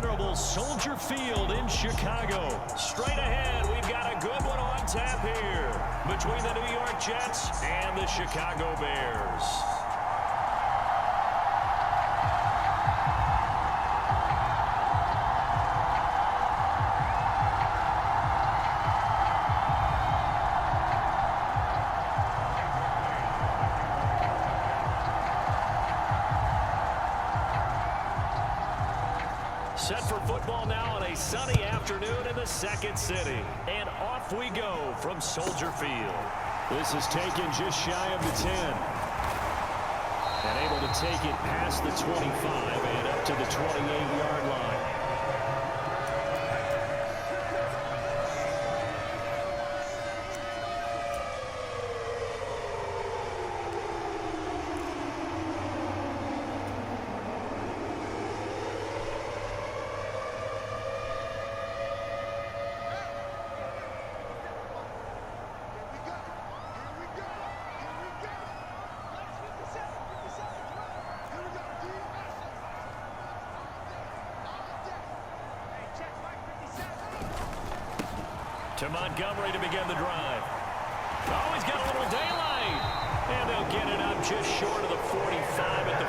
venerable Soldier Field in Chicago. Straight ahead, we've got a good one on tap here between the New York Jets and the Chicago Bears. Set for football now on a sunny afternoon in the second city. And off we go from Soldier Field. This is taken just shy of the 10. And able to take it past the 25 and up to the 28-yard line. To Montgomery to begin the drive. Oh, he's got a little daylight. And they'll get it up just short of the 45 at the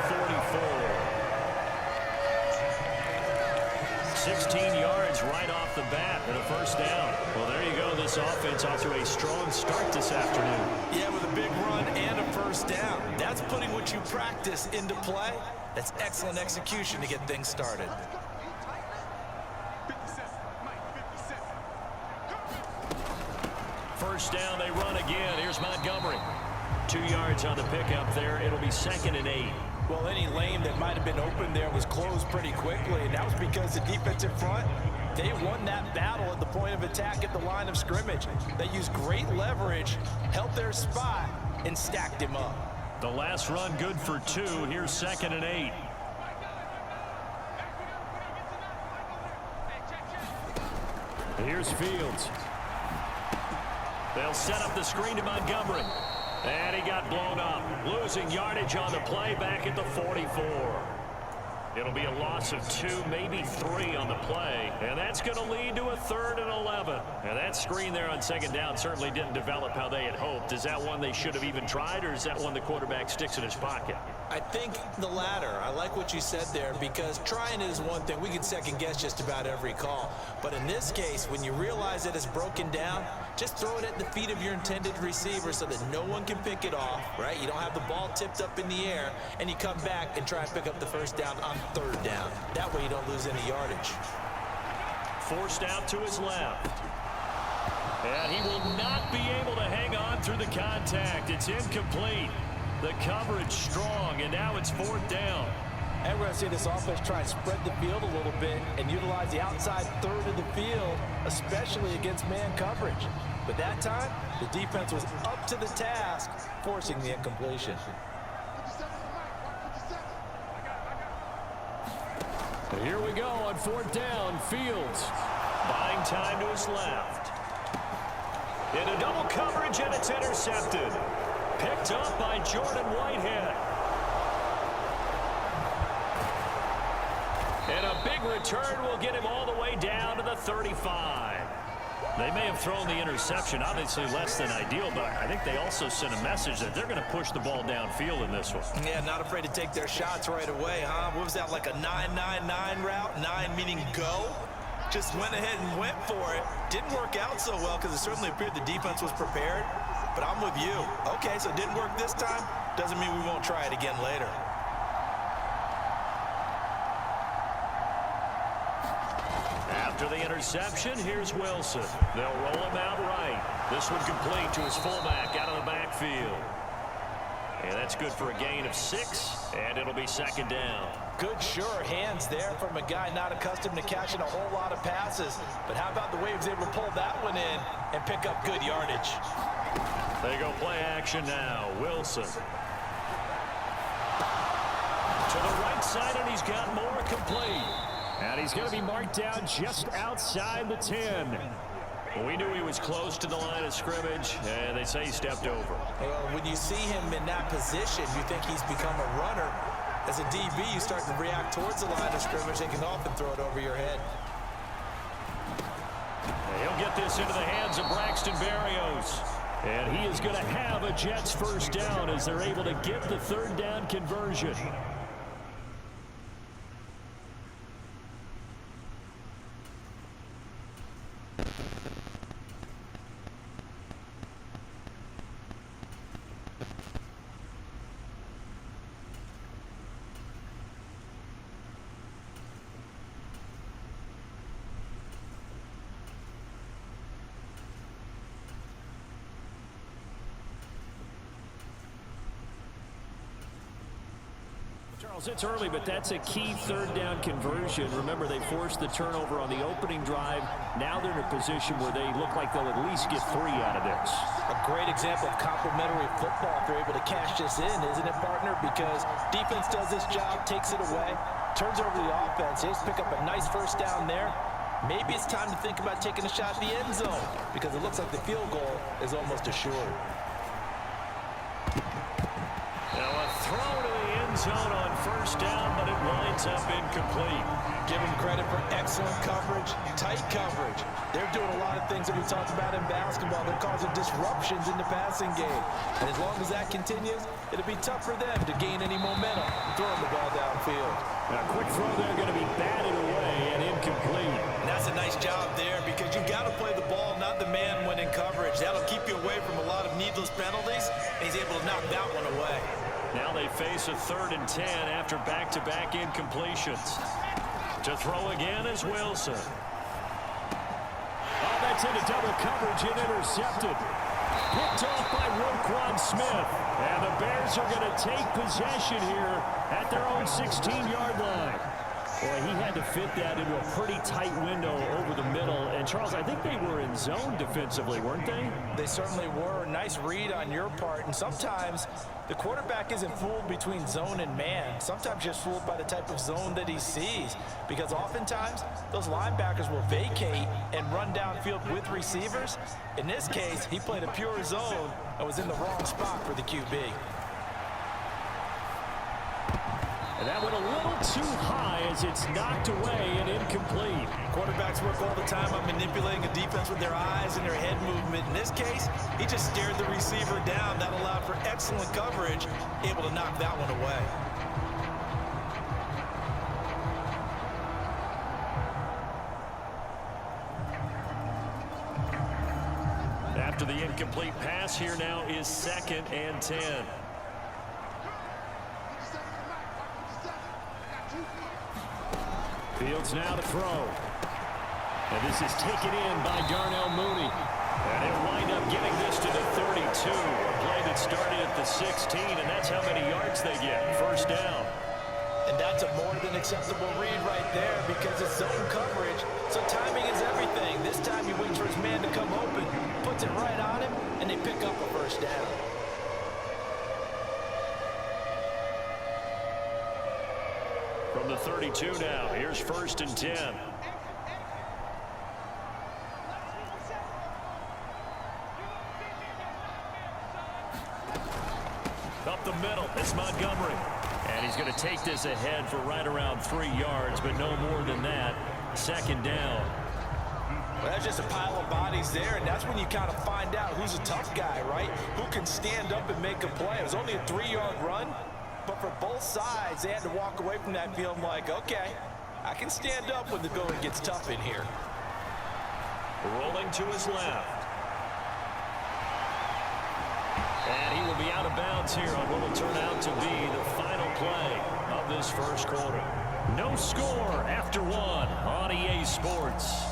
44. 16 yards right off the bat and a first down. Well, there you go. This offense off to a strong start this afternoon. Yeah, with a big run and a first down. That's putting what you practice into play. That's excellent execution to get things started. First down, they run again. Here's Montgomery. 2 yards on the pickup there. It'll be 2nd and 8. Well, any lane that might have been open there was closed pretty quickly, and that was because the defensive front, they won that battle at the point of attack at the line of scrimmage. They used great leverage, held their spot, and stacked him up. The last run good for 2. Here's 2nd and 8. Here's Fields. They'll set up the screen to Montgomery. And he got blown up. Losing yardage on the play back at the 44. It'll be a loss of 2, maybe 3 on the play. And that's going to lead to a 3rd and 11. And that screen there on 2nd down certainly didn't develop how they had hoped. Is that one they should have even tried, or is that one the quarterback sticks in his pocket? I think the latter. I like what you said there, because trying it is one thing. We can second guess just about every call. But in this case, when you realize that it's broken down, just throw it at the feet of your intended receiver so that no one can pick it off, right? You don't have the ball tipped up in the air, and you come back and try and pick up the first down on 3rd down. That way you don't lose any yardage. Forced out to his left. And he will not be able to hang on through the contact. It's incomplete. The coverage strong, and now it's 4th down. And we're going to see this offense try and spread the field a little bit and utilize the outside 3rd of the field, especially against man coverage. But that time, the defense was up to the task, forcing the incompletion. Here we go on 4th down. Fields buying time to his left. Into double coverage, and it's intercepted. Picked up by Jordan Whitehead. And a big return will get him all the way down to the 35. They may have thrown the interception, obviously less than ideal, but I think they also sent a message that they're going to push the ball downfield in this one. Yeah, not afraid to take their shots right away, huh? What was that, like a 9-9-9 route? 9 meaning go? Just went ahead and went for it. Didn't work out so well because it certainly appeared the defense was prepared. But I'm with you. Okay, so it didn't work this time. Doesn't mean we won't try it again later. After the interception, here's Wilson. They'll roll him out right. This one complete to his fullback out of the backfield. And that's good for a gain of 6, and it'll be 2nd down. Good, sure hands there from a guy not accustomed to catching a whole lot of passes. But how about the way he was able to pull that one in and pick up good yardage? They go play action now. Wilson. To the right side, and he's got more complete. And he's going to be marked down just outside the 10. We knew he was close to the line of scrimmage, and they say he stepped over. Well, when you see him in that position, you think he's become a runner. As a DB, you start to react towards the line of scrimmage. They can often throw it over your head. He'll get this into the hands of Braxton Berrios. And he is going to have a Jets first down as they're able to get the third down conversion. Charles, it's early, but that's a key third down conversion. Remember, they forced the turnover on the opening drive. Now they're in a position where they look like they'll at least get 3 out of this. A great example of complementary football if they're able to cash this in, isn't it, partner? Because defense does this job, takes it away, turns over the offense. They just pick up a nice first down there. Maybe it's time to think about taking a shot at the end zone because it looks like the field goal is almost assured. Now a throw to the end zone on first down, but it winds up incomplete. Give them credit for excellent coverage, tight coverage. They're doing a lot of things that we talked about in basketball. They're causing disruptions in the passing game. And as long as that continues, it'll be tough for them to gain any momentum throwing the ball downfield. Now a quick throw there going to be batted away and incomplete. And that's a nice job there because you've got to play the ball, not the man when in coverage. That'll keep you away from a lot of needless penalties, and he's able to knock that one away. Now they face a 3rd and 10 after back-to-back incompletions. To throw again is Wilson. Oh, that's into double coverage and intercepted. Picked off by Roquan Smith. And the Bears are going to take possession here at their own 16-yard line. Boy, he had to fit that into a pretty tight window over the middle. And, Charles, I think they were in zone defensively, weren't they? They certainly were. Nice read on your part. And sometimes the quarterback isn't fooled between zone and man. Sometimes just fooled by the type of zone that he sees. Because oftentimes, those linebackers will vacate and run downfield with receivers. In this case, he played a pure zone and was in the wrong spot for the QB. And that went a little too high as it's knocked away and incomplete. Quarterbacks work all the time on manipulating a defense with their eyes and their head movement. In this case, he just stared the receiver down. That allowed for excellent coverage, able to knock that one away. After the incomplete pass, here now is 2nd and 10. Fields now to throw. And this is taken in by Darnell Mooney. And he'll wind up getting this to the 32. A play that started at the 16, and that's how many yards they get. First down. And that's a more than acceptable read right there because it's zone coverage, so timing is everything. This time he waits for his man to come open, puts it right on him, and they pick up a first down. From the 32 now, here's 1st and 10. Up the middle, it's Montgomery. And he's going to take this ahead for right around 3 yards, but no more than that. 2nd down. Well, that's just a pile of bodies there, and that's when you kind of find out who's a tough guy, right? Who can stand up and make a play. It was only a 3-yard run. But for both sides, they had to walk away from that feeling like, okay, I can stand up when the going gets tough in here. Rolling to his left. And he will be out of bounds here on what will turn out to be the final play of this first quarter. No score after 1 on EA Sports.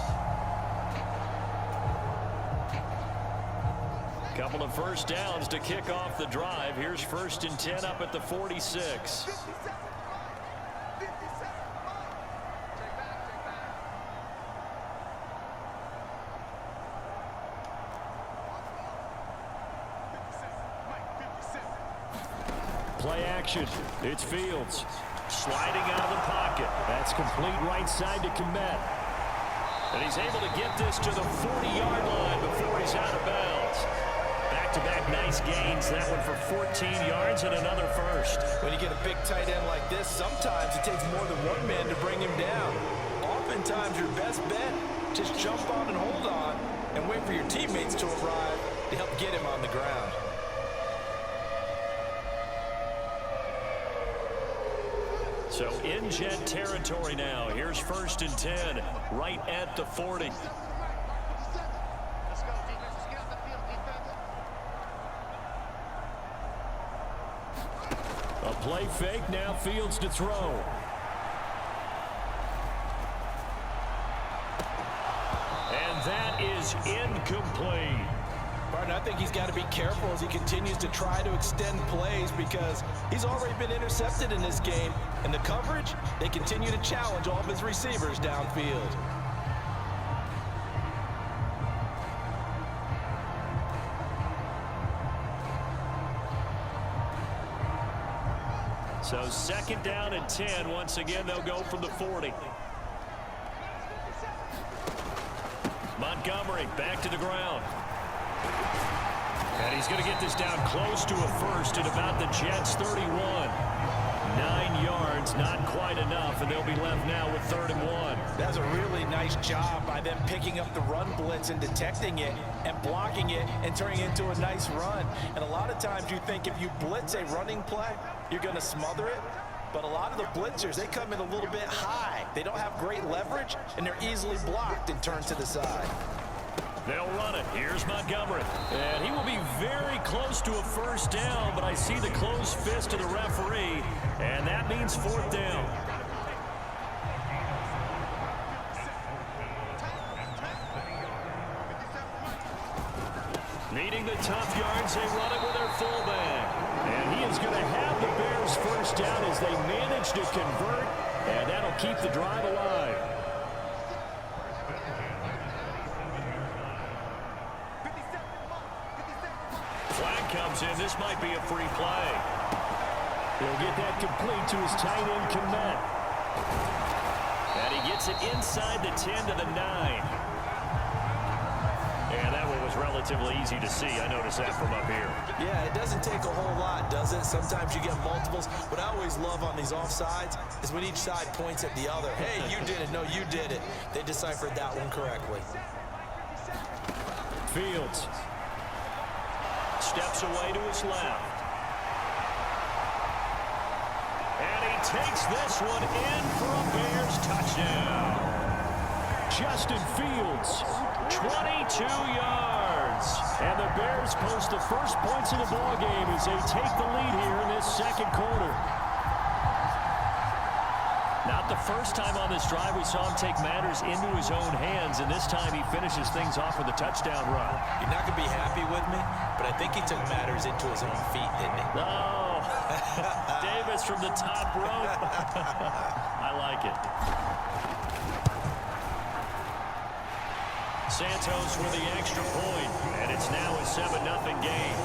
Couple of first downs to kick off the drive. Here's 1st and 10 up at the 46. Play action. It's Fields. Sliding out of the pocket. That's complete right side to Kmet. And he's able to get this to the 40-yard line before he's out of bounds. Back back-to-back nice gains. That one for 14 yards and another first. When you get a big tight end like this, sometimes it takes more than one man to bring him down. Oftentimes, your best bet, just jump on and hold on and wait for your teammates to arrive to help get him on the ground. So in Jet territory now. Here's 1st and 10, right at the 40. A play fake, now Fields to throw. And that is incomplete. Martin, I think he's got to be careful as he continues to try to extend plays because he's already been intercepted in this game. And the coverage, they continue to challenge all of his receivers downfield. So 2nd down and 10. Once again, they'll go from the 40. Montgomery back to the ground. And he's going to get this down close to a first at about the Jets' 31. 9 yards, not quite enough, and they'll be left now with 3rd and 1. That's a really nice job by them picking up the run blitz and detecting it and blocking it and turning it into a nice run. And a lot of times you think if you blitz a running play, you're going to smother it. But a lot of the blitzers, they come in a little bit high. They don't have great leverage, and they're easily blocked and turned to the side. They'll run it. Here's Montgomery. And he will be very close to a first down, but I see the closed fist of the referee, and that means 4th down. Needing the tough yards, they run it with their fullback. And he is going to have the Bears first down as they manage to convert, and that'll keep the drive alive. Flag comes in. This might be a free play. He'll get that complete to his tight end, Komet. And he gets it inside the 10 to the 9. And that one was relatively easy to see. I noticed that from up here. Yeah, it doesn't take a whole lot, does it? Sometimes you get multiples. What I always love on these offsides is when each side points at the other. Hey, you did it. No, you did it. They deciphered that one correctly. Fields steps away to his left. And he takes this one in for a Bears touchdown. Justin Fields, 22 yards. And the Bears post the first points of the ball game as they take the lead here in this 2nd quarter. Not the first time on this drive we saw him take matters into his own hands, and this time he finishes things off with a touchdown run. You're not going to be happy with me, but I think he took matters into his own feet, didn't he? Oh, Davis from the top rope. I like it. Santos with the extra point, and it's now a 7-0 game.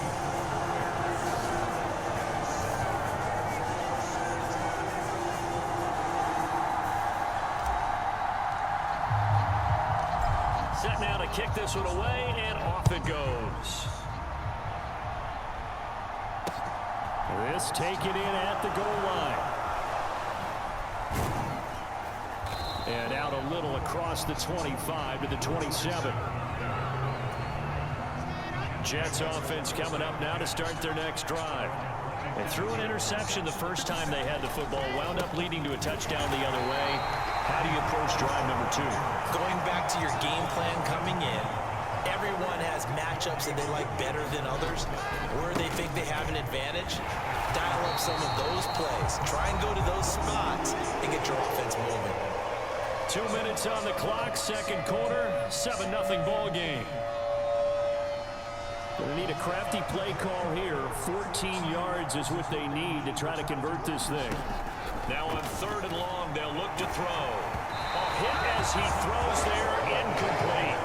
Set now to kick this one away, and off it goes. This taken in at the goal line. And out a little across the 25 to the 27. Jets offense coming up now to start their next drive. And threw an interception the first time they had the football. Wound up leading to a touchdown the other way. How do you approach drive number 2? Going back to your game plan coming in, everyone has matchups that they like better than others. Where they think they have an advantage, dial up some of those plays. Try and go to those spots and get your offense moving. 2 minutes on the clock, 2nd quarter, 7-0 ball game. Gonna need a crafty play call here. 14 yards is what they need to try to convert this thing. Now on 3rd and long, they'll look to throw. A hit as he throws there, incomplete.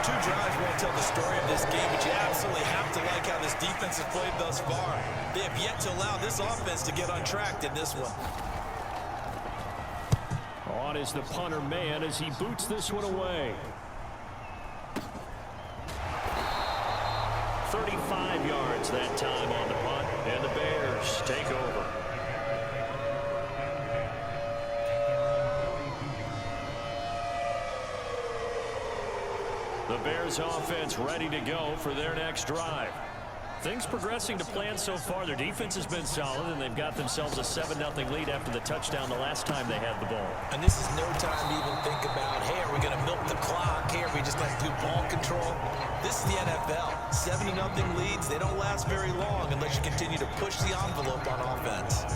2 drives won't tell the story of this game, but you absolutely have to like how this defense has played thus far. They have yet to allow this offense to get on track in this one. On is the punter man as he boots this one away. 35 yards that time on the punt, and the Bears take over. The Bears offense ready to go for their next drive. Things progressing to plan so far. Their defense has been solid, and they've got themselves a 7-0 lead after the touchdown the last time they had the ball. And this is no time to even think about, hey, are we going to milk the clock? Hey, are we just going to do ball control? This is the NFL. 7-0 leads, they don't last very long unless you continue to push the envelope on offense.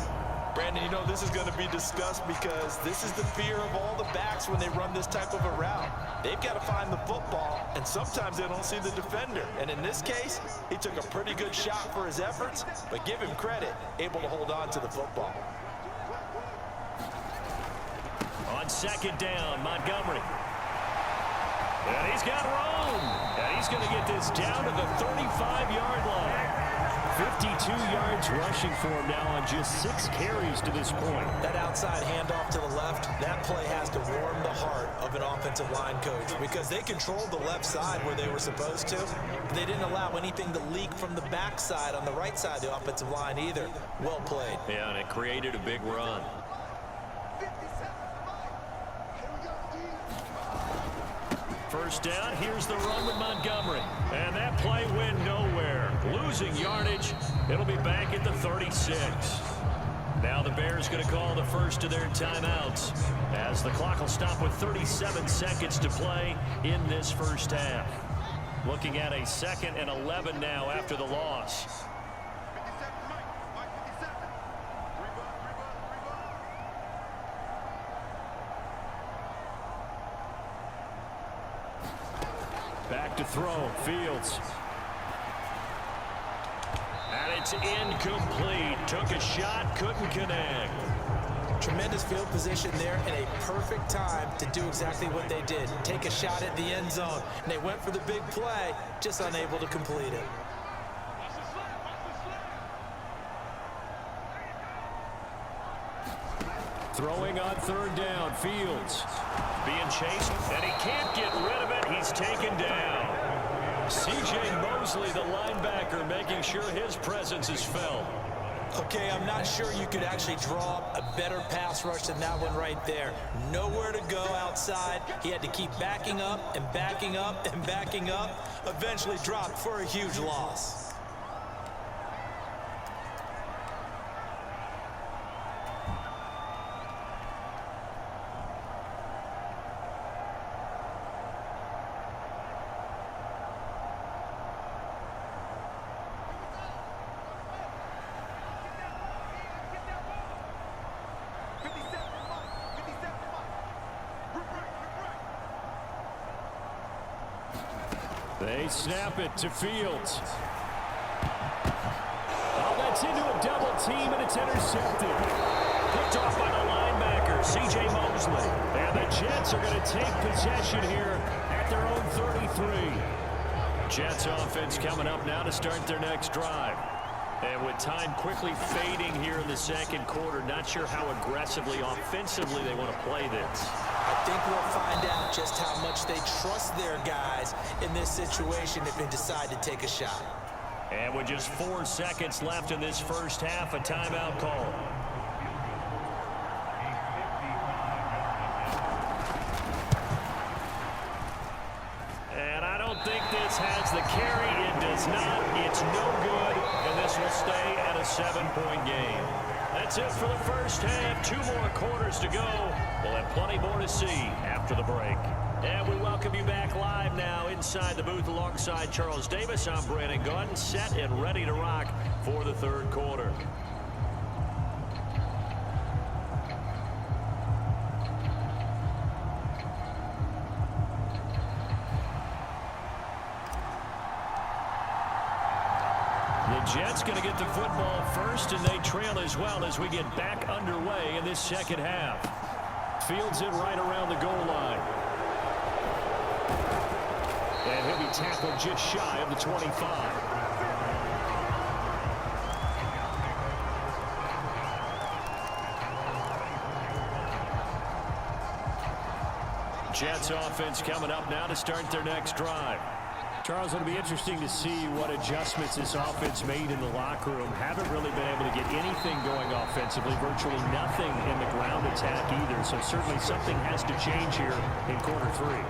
Brandon, you know, this is going to be discussed because this is the fear of all the backs when they run this type of a route. They've got to find the football, and sometimes they don't see the defender. And in this case, he took a pretty good shot for his efforts, but give him credit, able to hold on to the football. On second down, Montgomery. And he's got room. And he's going to get this down to the 35-yard line. 52 yards rushing for him now on just 6 carries to this point. That outside handoff to the left, that play has to warm the heart of an offensive line coach because they controlled the left side where they were supposed to. But they didn't allow anything to leak from the backside on the right side of the offensive line either. Well played. Yeah, and it created a big run. First down, here's the run with Montgomery. And that play went nowhere. Losing yardage. It'll be back at the 36. Now the Bears going to call the first of their timeouts as the clock will stop with 37 seconds to play in this first half. Looking at a 2nd and 11 now after the loss. Back to throw, Fields. And it's incomplete. Took a shot, couldn't connect. Tremendous field position there and a perfect time to do exactly what they did. Take a shot at the end zone. And they went for the big play, just unable to complete it. Throwing on third down, Fields. Being chased, and he can't get rid of it. He's taken down. C.J. Mosley, the linebacker, making sure his presence is felt. Okay, I'm not sure you could actually draw up a better pass rush than that one right there. Nowhere to go outside. He had to keep backing up and backing up and backing up. Eventually dropped for a huge loss. They snap it to Fields. Oh, that's into a double team, and it's intercepted. Picked off by the linebacker, C.J. Mosley. And the Jets are going to take possession here at their own 33. Jets offense coming up now to start their next drive. And with time quickly fading here in the second quarter, not sure how aggressively, offensively they want to play this. I think we'll find out just how much they trust their guys in this situation if they decide to take a shot. And with just 4 seconds left in this first half, a timeout call. And I don't think this has the carry. It does not. It's no good. And this will stay at a 7-point game. That's it for the first half. 2 more quarters to go. We'll have plenty more to see after the break. And we welcome you back live now inside the booth alongside Charles Davis. I'm Brandon Gaudin, set and ready to rock for the third quarter. The Jets going to get the football first, and they trail as well as we get back underway in this second half. Fields it right around the goal line. And he'll be tackled just shy of the 25. Jets offense coming up now to start their next drive. Charles, it'll be interesting to see what adjustments this offense made in the locker room. Haven't really been able to get anything going offensively, virtually nothing in the ground attack either. So certainly something has to change here in quarter three.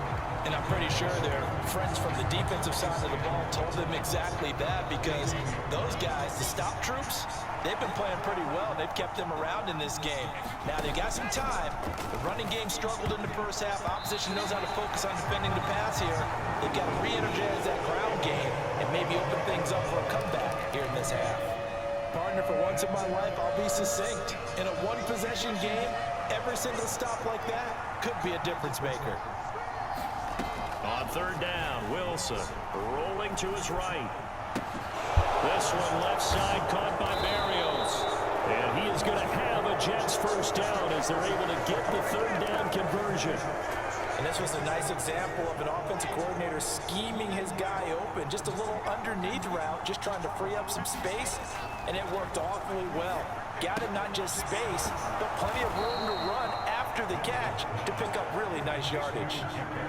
And I'm pretty sure their friends from the defensive side of the ball told them exactly that, because those guys, the stop troops, they've been playing pretty well. They've kept them around in this game. Now, they've got some time. The running game struggled in the first half. Opposition knows how to focus on defending the pass here. They've got to re-energize that ground game and maybe open things up for a comeback here in this half. Partner, for once in my life, I'll be succinct. In a one-possession game, every single stop like that could be a difference maker. On third down, Wilson rolling to his right. This one left side caught by Barrios. And he is going to have a Jets first down as they're able to get the third down conversion. And this was a nice example of an offensive coordinator scheming his guy open. Just a little underneath route, just trying to free up some space, and it worked awfully well. Got him not just space, but plenty of room to run after the catch to pick up really nice yardage.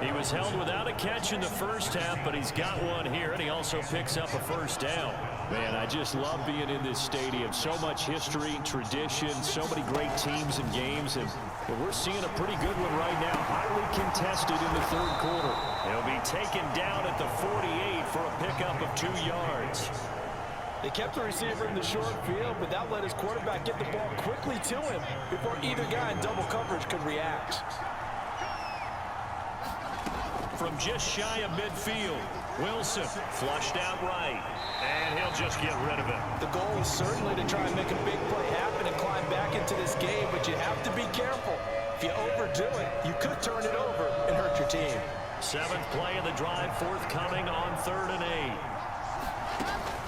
He was held without a catch in the first half, but he's got one here, and he also picks up a first down. Man, I just love being in this stadium. So much history, tradition, so many great teams and games, and we're seeing a pretty good one right now. Highly contested in the third quarter. He'll be taken down at the 48 for a pickup of 2 yards. They kept the receiver in the short field, but that let his quarterback get the ball quickly to him before either guy in double coverage could react. From just shy of midfield, Wilson flushed out right, and he'll just get rid of it. The goal is certainly to try and make a big play happen and climb back into this game, but you have to be careful. If you overdo it, you could turn it over and hurt your team. 7th play of the drive forthcoming on 3rd and 8.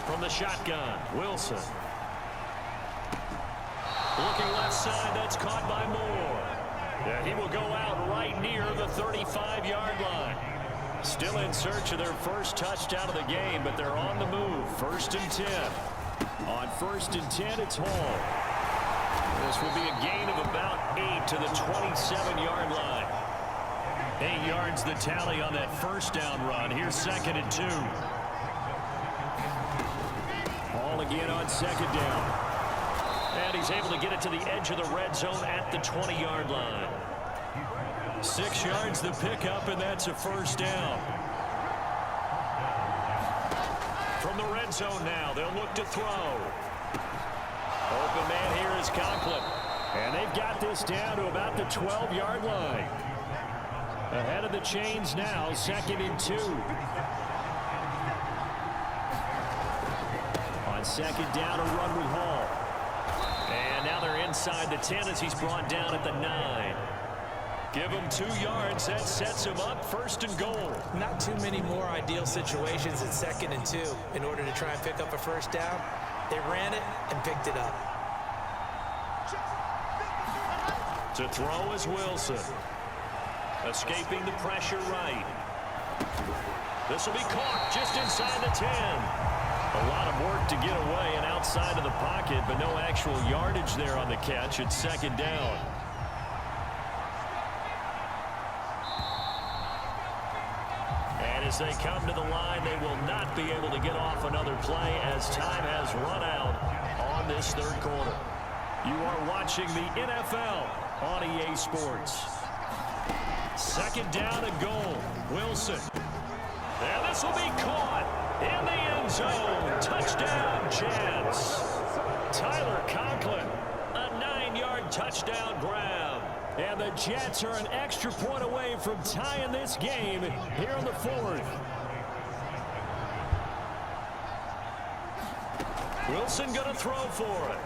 From the shotgun, Wilson. Looking left side, that's caught by Moore. Yeah, he will go out right near the 35-yard line. Still in search of their first touchdown of the game, but they're on the move. 1st and 10. On 1st and 10, it's Hall. This will be a gain of about 8 to the 27-yard line. 8 yards the tally on that first down run. Here's 2nd and 2. Hall again on 2nd down. And he's able to get it to the edge of the red zone at the 20-yard line. 6 yards the pickup, and that's a first down. From the red zone now, they'll look to throw. Open man here is Conklin. And they've got this down to about the 12-yard line. Ahead of the chains now, 2nd and 2. On 2nd down, a run with Hall. And now they're inside the 10 as he's brought down at the 9. Give him 2 yards. That sets him up 1st and goal. Not too many more ideal situations at 2nd and 2 in order to try and pick up a first down. They ran it and picked it up. To throw is Wilson. Escaping the pressure right. This will be caught just inside the 10. A lot of work to get away and outside of the pocket, but no actual yardage there on the catch. It's 2nd down. And as they come to the line, they will not be able to get off another play as time has run out on this 3rd quarter. You are watching the NFL on EA Sports. 2nd down and goal. Wilson. And this will be caught in the end zone. Touchdown, Jets. Tyler Conklin, a 9-yard touchdown grab. And the Jets are an extra point away from tying this game here in the 4th. Wilson going to throw for it.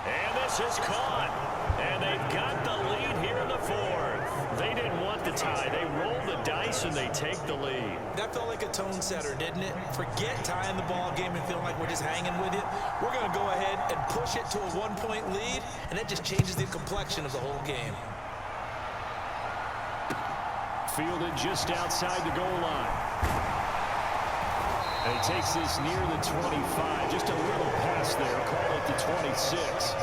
And this is caught. And they've got the lead here in the 4th. They didn't want the tie. They rolled the dice and they take the lead. That felt like a tone setter, didn't it? Forget tying the ball game and feeling like we're just hanging with it. We're going to go ahead and push it to a 1-point lead, and that just changes the complexion of the whole game. Fielded just outside the goal line. And he takes this near the 25. Just a little pass there. Call it the 26.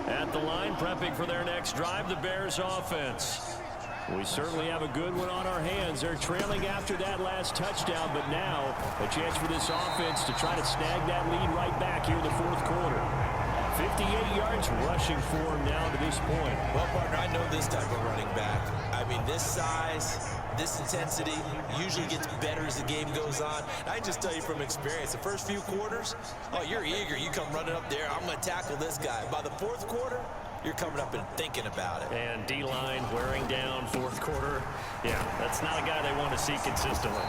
At the line, prepping for their next drive, the Bears offense. We certainly have a good one on our hands. They're trailing after that last touchdown, but now a chance for this offense to try to snag that lead right back here in the fourth quarter. 58 yards rushing for him now to this point. Well, partner, I know this type of running back. I mean, this size, this intensity usually gets better as the game goes on. And I just tell you from experience, the first few quarters, oh, you're eager. You come running up there, I'm going to tackle this guy. By the fourth quarter, you're coming up and thinking about it. And D-line wearing down fourth quarter. Yeah, that's not a guy they want to see consistently.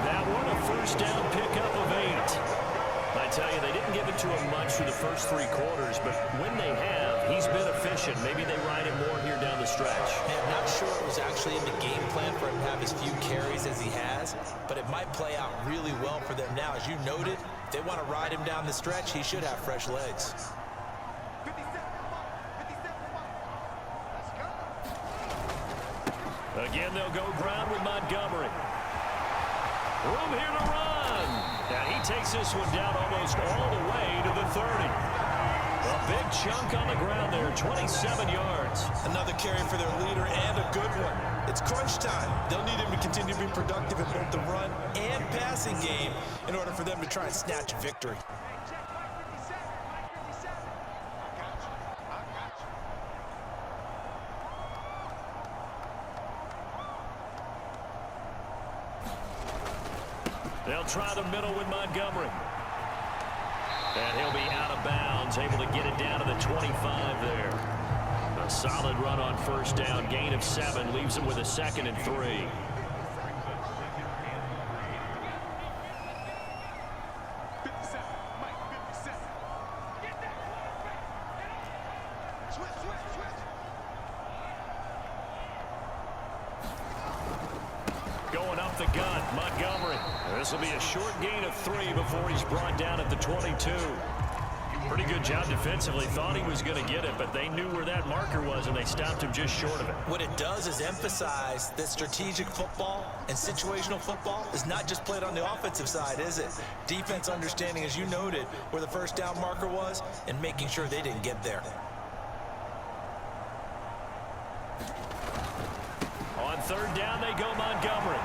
That one, a first down pickup of 8. I tell you, they didn't give it to him much for the first 3 quarters, but when they have, he's been efficient. Maybe they ride him more here down the stretch. I'm not sure it was actually in the game plan for him to have as few carries as he has, but it might play out really well for them now. As you noted, if they want to ride him down the stretch, he should have fresh legs. Again, they'll go ground with Montgomery. Room here to run. And he takes this one down almost all the way to the 30. A big chunk on the ground there, 27 yards. Another carry for their leader and a good one. It's crunch time. They'll need him to continue to be productive in both the run and passing game in order for them to try and snatch a victory. They'll try the middle with Montgomery. And he'll be out of bounds, able to get it down to the 25 there. A solid run on first down, gain of 7, leaves him with a 2nd and 3. Going up the gut, Montgomery. This will be a short gain of 3 before he's brought down at the 22. Pretty good job defensively. Thought he was going to get it, but they knew where that marker was, and they stopped him just short of it. What it does is emphasize that strategic football and situational football is not just played on the offensive side, is it? Defense understanding, as you noted, where the first down marker was and making sure they didn't get there. On third down, they go Montgomery.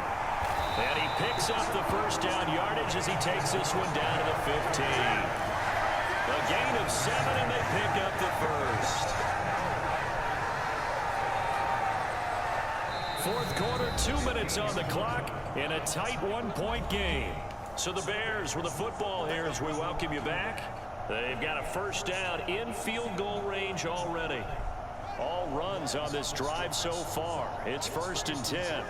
And he picks up the first down yardage as he takes this one down to the 15. A gain of 7, and they pick up the first. Fourth quarter, 2 minutes on the clock in a tight 1-point game. So the Bears with the football here as we welcome you back. They've got a first down in field goal range already. All runs on this drive so far. It's 1st and 10.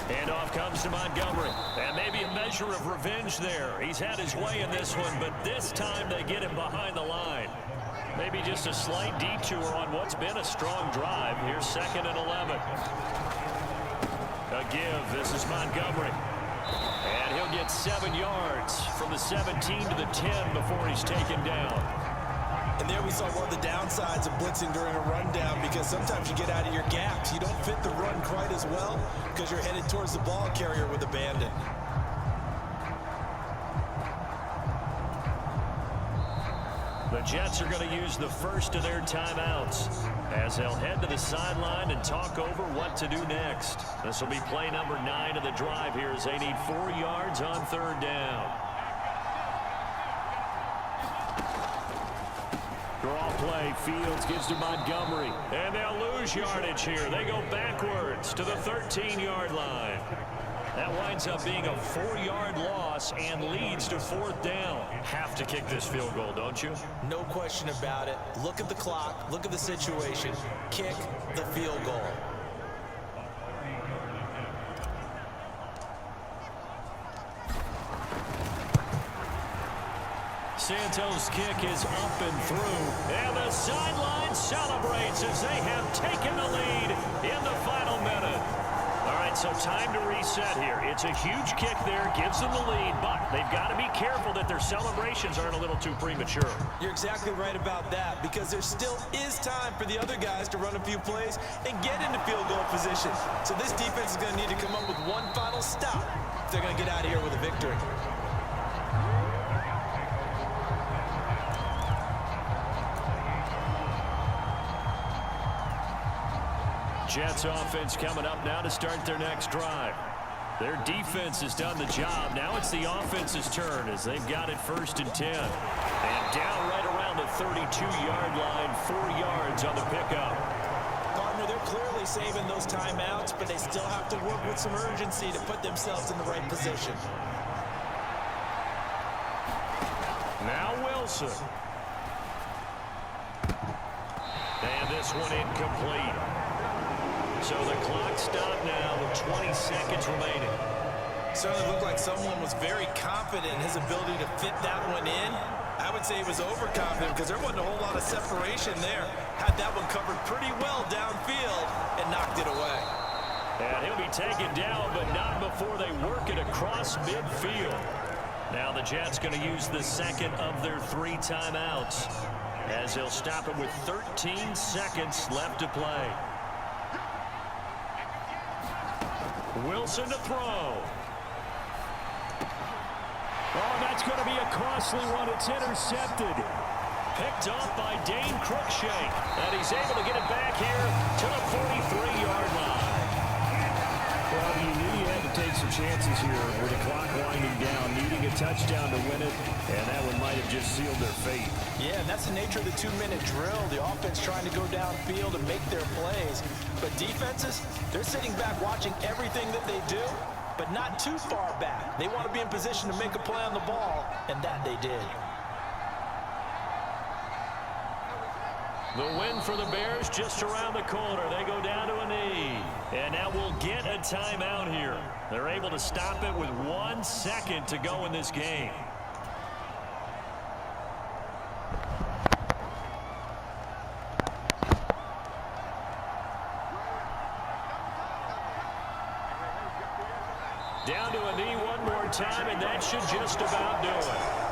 Handoff comes to Montgomery. And maybe a measure of revenge there. He's had his way in this one, but this time they get him behind the line. Maybe just a slight detour on what's been a strong drive. Here's 2nd and 11. A give. This is Montgomery. And he'll get 7 yards from the 17 to the 10 before he's taken down. And there we saw one of the downsides of blitzing during a rundown, because sometimes you get out of your gaps. You don't fit the run quite as well because you're headed towards the ball carrier with abandon. The Jets are going to use the first of their timeouts as they'll head to the sideline and talk over what to do next. This will be play number 9 of the drive here as they need 4 yards on third down. Draw play, Fields gives to Montgomery, and they'll lose yardage here. They go backwards to the 13-yard line. That winds up being a 4-yard loss and leads to 4th down. Have to kick this field goal, don't you? No question about it. Look at the clock. Look at the situation. Kick the field goal. Santos' kick is up and through. And the sideline celebrates as they have taken the lead in the final minute. All right, right, so time to reset here. It's a huge kick there, gives them the lead, but they've got to be careful that their celebrations aren't a little too premature. You're exactly right about that, because there still is time for the other guys to run a few plays and get into field goal position. So this defense is going to need to come up with one final stop if they're going to get out of here with a victory. Jets offense coming up now to start their next drive. Their defense has done the job. Now it's the offense's turn as they've got it 1st and 10. And down right around the 32-yard line, 4 yards on the pickup. Partner, they're clearly saving those timeouts, but they still have to work with some urgency to put themselves in the right position. Now Wilson. And this one incomplete. So the clock stopped now with 20 seconds remaining. Certainly looked like someone was very confident in his ability to fit that one in. I would say he was overconfident because there wasn't a whole lot of separation there. Had that one covered pretty well downfield and knocked it away. And he'll be taken down, but not before they work it across midfield. Now the Jets going to use the second of their 3 timeouts as they'll stop it with 13 seconds left to play. Wilson to throw. Oh, that's going to be a costly one. It's intercepted. Picked off by Dane Cruikshank. And he's able to get it back here to the 43-yard line. Well, you knew you had to take some chances here with the clock winding down, needing a touchdown to win it, and that one might have just sealed their fate. Yeah, and that's the nature of the 2-minute drill. The offense trying to go downfield and make their plays. But defenses, they're sitting back watching everything that they do, but not too far back. They want to be in position to make a play on the ball, and that they did. The win for the Bears just around the corner. They go down to a knee. And now we'll get a timeout here. They're able to stop it with 1 second to go in this game. Down to a knee one more time, and that should just about do it.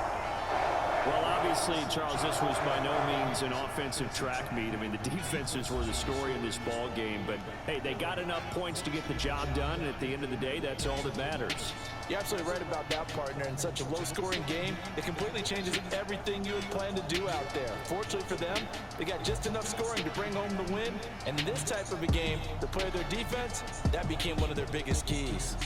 Well, obviously, Charles, this was by no means an offensive track meet. I mean, the defenses were the story in this ball game. But, hey, they got enough points to get the job done, and at the end of the day, that's all that matters. You're absolutely right about that, partner. In such a low-scoring game, it completely changes everything you had planned to do out there. Fortunately for them, they got just enough scoring to bring home the win. And in this type of a game, the play of their defense, that became one of their biggest keys.